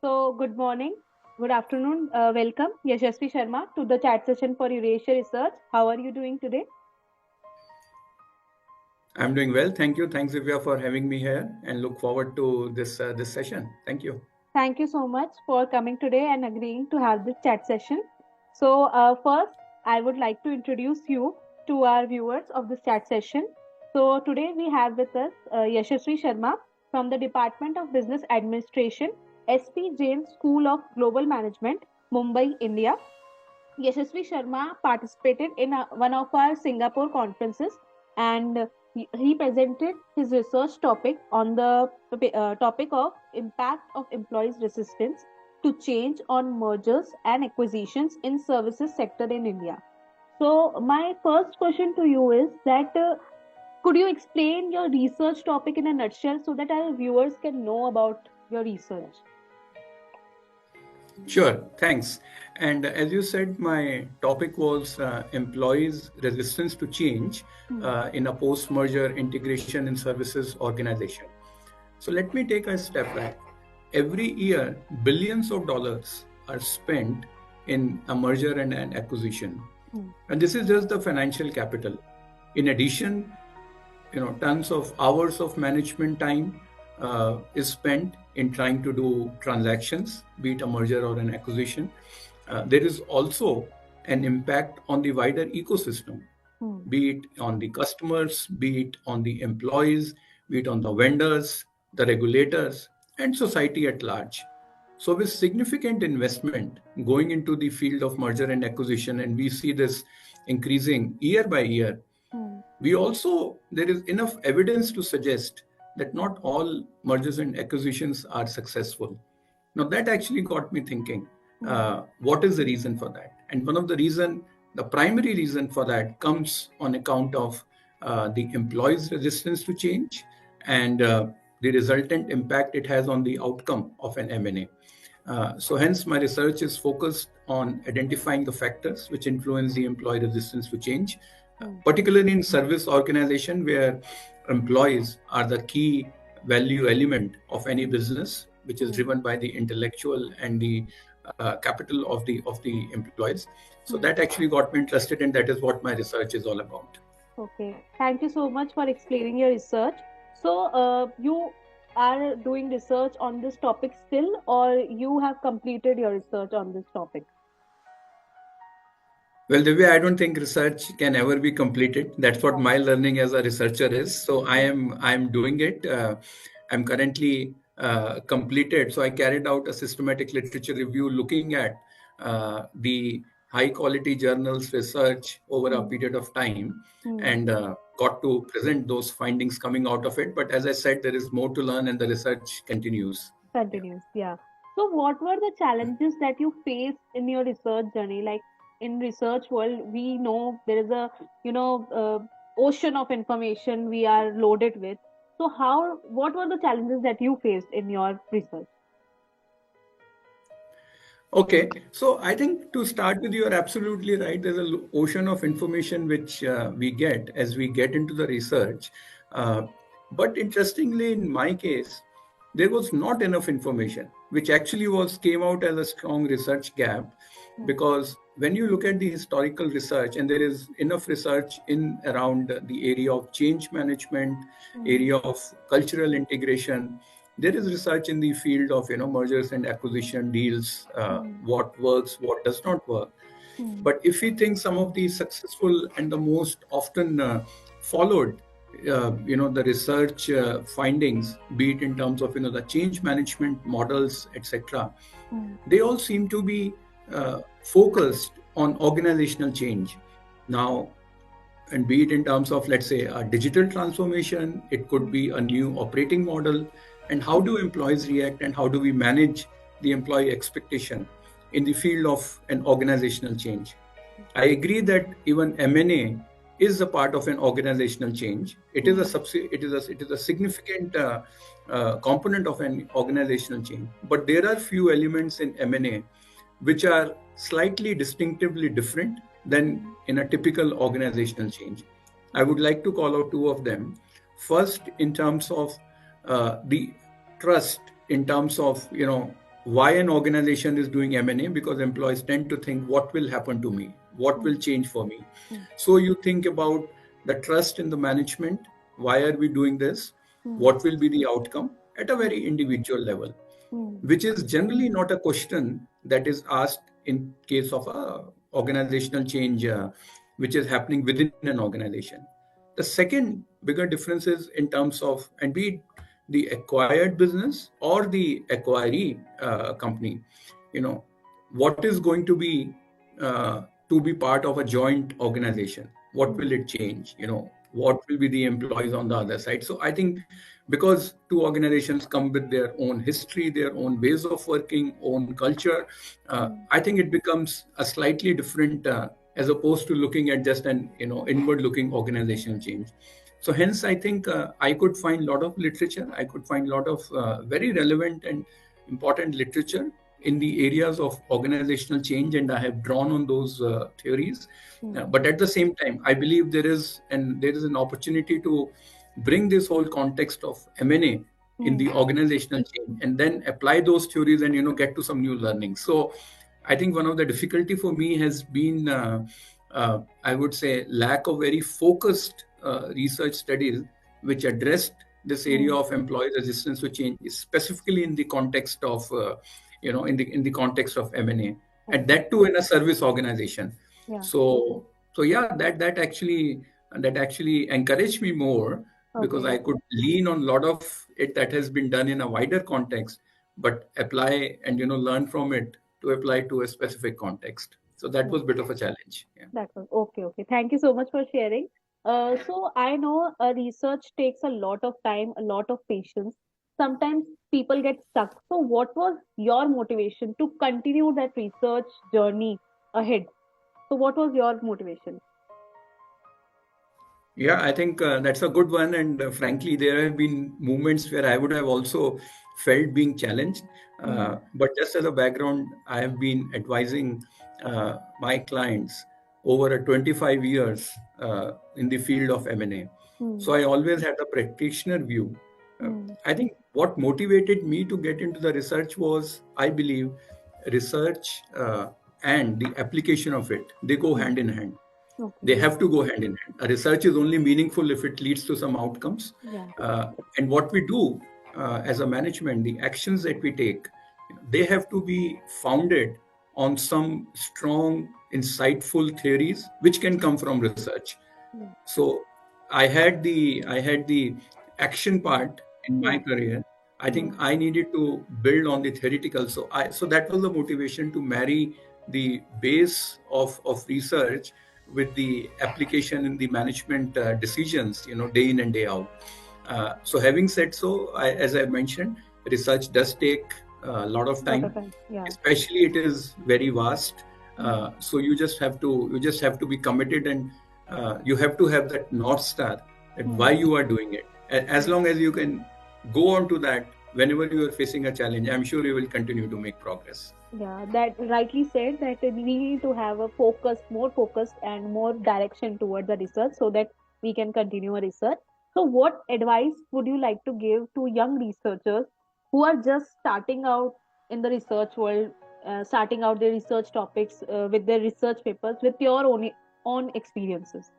So, good morning, good afternoon, welcome, Yashasvi Sharma, to the chat session for Eurasia Research. How are you doing today? I'm doing well. Thank you. Thanks, Divya, for having me here and look forward to this session. Thank you. Thank you so much for coming today and agreeing to have this chat session. So, first, I would like to introduce you to our viewers of this chat session. So, today we have with us Yashasvi Sharma from the Department of Business Administration, SP Jain School of Global Management, Mumbai, India. Yashasvi Sharma participated in one of our Singapore conferences and he presented his research topic on the topic of impact of employees' resistance to change on mergers and acquisitions in services sector in India. So my first question to you is that could you explain your research topic in a nutshell so that our viewers can know about your research? Sure. Thanks. And as you said, my topic was employees' resistance to change Hmm. in a post-merger integration in services organization. So let me take a step back. Every year, billions of dollars are spent in a merger and an acquisition. Hmm. And this is just the financial capital. In addition, tons of hours of management time is spent in trying to do transactions, be it a merger or an acquisition. There is also an impact on the wider ecosystem, Hmm. be it on the customers, be it on the employees, be it on the vendors, the regulators, and society at large. So, with significant investment going into the field of merger and acquisition, and we see this increasing year by year, Hmm. there is enough evidence to suggest that not all mergers and acquisitions are successful. Now, that actually got me thinking, Hmm. what is the reason for that? And one of the primary reason for that comes on account of the employees' resistance to change and the resultant impact it has on the outcome of an M&A. So hence my research is focused on identifying the factors which influence the employee resistance to change, Hmm. particularly in service organization where employees are the key value element of any business, which is Hmm. driven by the intellectual and the capital of the employees. So Hmm. that actually got me interested, and that is what my research is all about. Okay, thank you so much for explaining your research. So, you are doing research on this topic still, or you have completed your research on this topic? Well, Divya, I don't think research can ever be completed. That's what Yeah. my learning as a researcher is. So Hmm. I'm doing it. I'm currently completed. So I carried out a systematic literature review looking at the high quality journals research over a Hmm. period of time, Hmm. and got to present those findings coming out of it. But as I said, there is more to learn, and the research continues. Yeah. Continues, yeah. So, what were the challenges that you faced in your research journey? Like in research world, we know there is a ocean of information we are loaded with. So, what were the challenges that you faced in your research? Okay, so I think to start with, you're absolutely right. There's an ocean of information which we get as we get into the research. Uh, but interestingly, in my case, there was not enough information, which actually was came out as a strong research gap, Hmm. because when you look at the historical research, and there is enough research in around the area of change management, Hmm. area of cultural integration, there is research in the field of mergers and acquisition deals, Hmm. what works, what does not work. Hmm. But if we think some of the successful and the most often followed the research findings, be it in terms of the change management models, etc., Hmm. they all seem to be focused on organizational change. Now, and be it in terms of, let's say, a digital transformation, it could Hmm. be a new operating model, and how do employees react, and how do we manage the employee expectation in the field of an organizational change. I agree that even M&A is a part of an organizational change. It is a Hmm. it is a significant component of an organizational change. But there are few elements in M&A which are slightly distinctively different than Hmm. in a typical organizational change. I would like to call out two of them. First, in terms of the trust, in terms of why an organization is doing M&A, because employees tend to think, what will happen to me? What will Mm, change for me? mm, So you think about the trust in the management. Why are we doing this? mm, What will be the outcome at a mm, very individual level? mm, Which is generally not a question that is asked in case of a organizational change which is happening within an organization. The second bigger difference is in terms of, and be it the acquired business or the acquiree company, you know, what is going to be part of a joint organization? What will mm, it change? What will be the employees on the other side? So I think because two organizations come with their own history, their own ways of working, own culture, mm, I think it becomes a slightly different as opposed to looking at just an inward looking organizational change. So hence I think I could find a lot of literature, I could find a lot of very relevant and important literature in the areas of organizational change, and I have drawn on those theories. mm, But at the same time, I believe there is an opportunity to bring this whole context of M&A in mm, the organizational change, and then apply those theories and get to some new learning. So I think one of the difficulty for me has been, I would say, lack of very focused research studies which addressed this area mm. of employee resistance to change, specifically in the context of, in the context of M&A, and Okay. that too in a service organization. Yeah. So yeah, that actually encouraged me more, because I Okay. could lean on a lot of it that has been done in a wider context, but apply and learn from it to apply to a specific context. So that Yeah. was a bit of a challenge. Yeah. That was okay. Okay. Thank you so much for sharing. So I know research takes a lot of time, a lot of patience. Sometimes people get stuck. So what was your motivation to continue that research journey ahead? So what was your motivation? Yeah, I think that's a good one. And frankly, there have been moments where I would have also felt being challenged. Mm, But just as a background, I have been advising my clients over a 25 years in the field of M&A. So mm, I always had a practitioner view. Uh, mm, I think what motivated me to get into the research was, I believe, research and the application of it, they go mm. hand in hand. Okay. They have to go hand in hand. A research is only meaningful if it leads to some outcomes. Yeah. And what we do as a management, the actions that we take, they have to be founded on some strong, insightful theories which can come from research. Mm, So I had the action part in my yeah. career. I think Mm, I needed to build on the theoretical. So that was the motivation to marry the base of research with the application in the management decisions, day in and day out. So having said so, as I mentioned, research does take a lot of lot of time, time. Yeah. especially it is very vast. Mm, So you just have to be committed, and you have to have that north star, that why mm. you are doing it. As Yeah. long as you can go on to that, whenever you are facing a challenge, I'm sure you will continue to make progress. Yeah, that rightly said that we need to have a more focused and more direction toward the research so that we can continue a research. So, what advice would you like to give to young researchers who are just starting out in the research world, starting out their research topics with their research papers with your own experiences?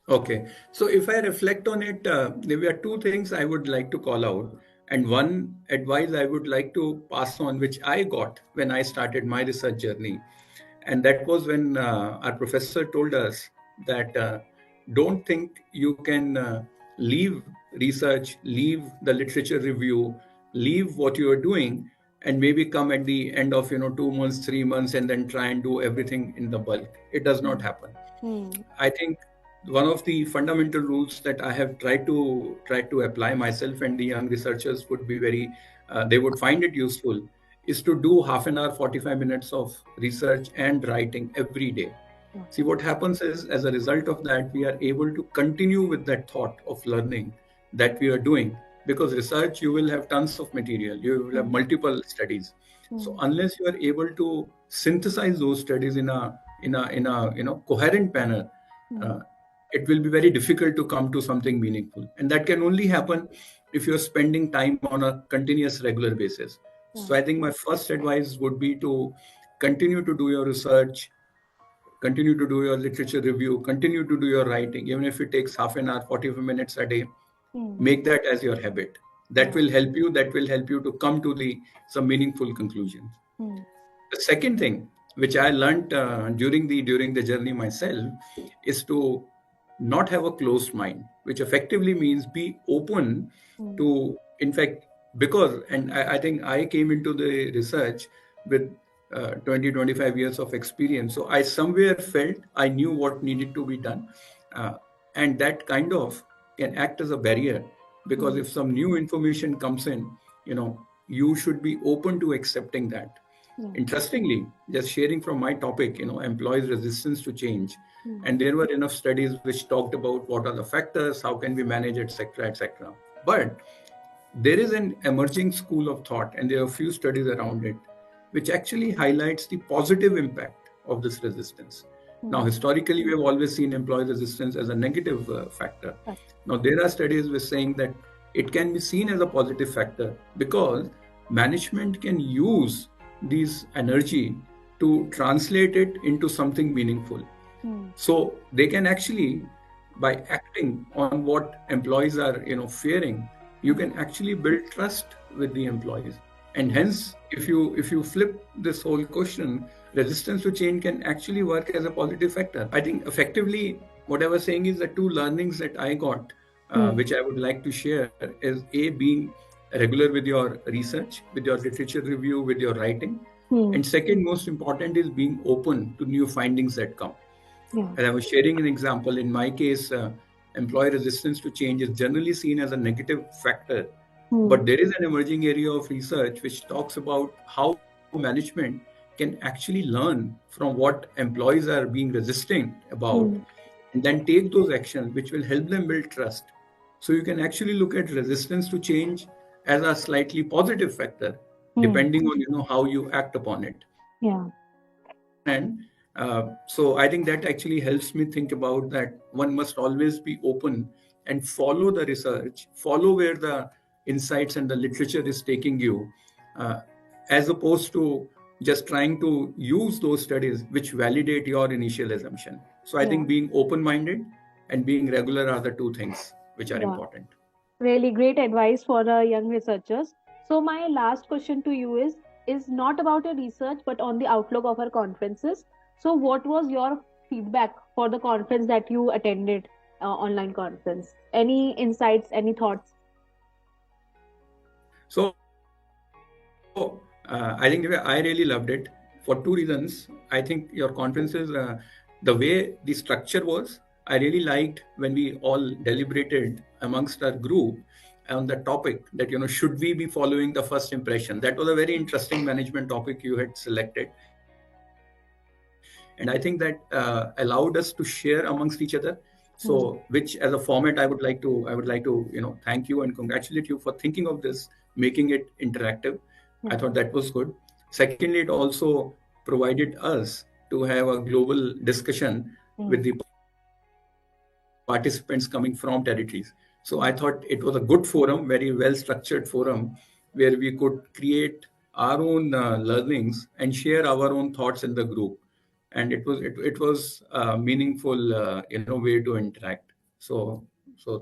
Okay, so if I reflect on it, there were two things I would like to call out, and one advice I would like to pass on, which I got when I started my research journey. And that was when our professor told us that don't think you can leave research, leave the literature review, leave what you are doing, and maybe come at the end of 2 months, 3 months, and then try and do everything in the bulk. It does not Hmm. happen. Hmm. I think one of the fundamental rules that I have tried to apply myself, and the young researchers would be very they would find it useful, is to do half an hour, 45 minutes of research and writing every day. See, Okay. what happens is, as a result of that, we are able to continue with that thought of learning that we are doing. Because research, you will have tons of material, you will have Hmm. multiple studies. So Hmm. unless you are able to synthesize those studies in a coherent manner, Hmm. uh, it will be very difficult to come to something meaningful. And that can only happen if you're spending time on a continuous, regular basis. So I think my first advice would be to continue to do your research, continue to do your literature review, continue to do your writing, even if it takes half an hour, 45 minutes a day. Make that as your habit. That will help you. That will help you to come to some meaningful conclusions. The second thing, which I learned during the journey myself, is to not have a closed mind, which effectively means be open to, in fact, because, and I think I came into the research with 20, 25 years of experience. So I somewhere felt I knew what needed to be done. Uh, and that kind of can act as a barrier, because if some new information comes in, you should be open to accepting that. Interestingly, just sharing from my topic, employees' resistance to change, and there were enough studies which talked about what are the factors, how can we manage, etc., etc. But there is an emerging school of thought, and there are a few studies around it, which actually highlights the positive impact of this resistance. Now, historically, we have always seen employee resistance as a negative factor. Now, there are studies which saying that it can be seen as a positive factor because management can use these energy to translate it into something meaningful. So they can actually, by acting on what employees are, fearing, you can actually build trust with the employees. And hence, if you flip this whole question, resistance to change can actually work as a positive factor. I think effectively, what I was saying is the two learnings that I got, which I would like to share, is A, being regular with your research, with your literature review, with your writing. And second, most important, is being open to new findings that come. And I was sharing an example. In my case, employee resistance to change is generally seen as a negative factor. But there is an emerging area of research which talks about how management can actually learn from what employees are being resistant about, and then take those actions which will help them build trust. So you can actually look at resistance to change as a slightly positive factor, depending on how you act upon it. And so I think that actually helps me think about that one must always be open and follow the research, follow where the insights and the literature is taking you, as opposed to just trying to use those studies which validate your initial assumption. So I think being open-minded and being regular are the two things which are important. Really great advice for the young researchers. So my last question to you is not about your research but on the outlook of our conferences. So what was your feedback for the conference that you attended, online conference? Any insights, any thoughts? So I think I really loved it for two reasons. I think your conferences, the way the structure was, I really liked when we all deliberated amongst our group on the topic that, should we be following the first impression? That was a very interesting management topic you had selected. And I think that allowed us to share amongst each other. So, which as a format, I would like to, thank you and congratulate you for thinking of this, making it interactive. I thought that was good. Secondly, it also provided us to have a global discussion with the participants coming from territories. So I thought it was a good forum, very well-structured forum, where we could create our own learnings and share our own thoughts in the group. And it was a meaningful way to interact. So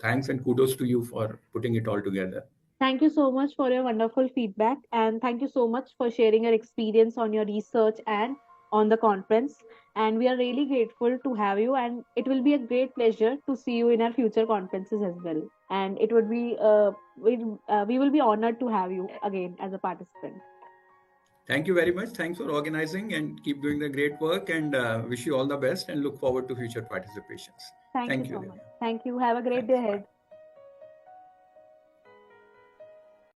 thanks and kudos to you for putting it all together. Thank you so much for your wonderful feedback, and thank you so much for sharing your experience on your research and on the conference. And we are really grateful to have you, and it will be a great pleasure to see you in our future conferences as well. And it would be we will be honored to have you again as a participant. Thank you very much. Thanks for organizing and keep doing the great work, and wish you all the best and look forward to future participations. Thank you Thank you. so much. Thank you. Have a great day Thanks. ahead. Bye.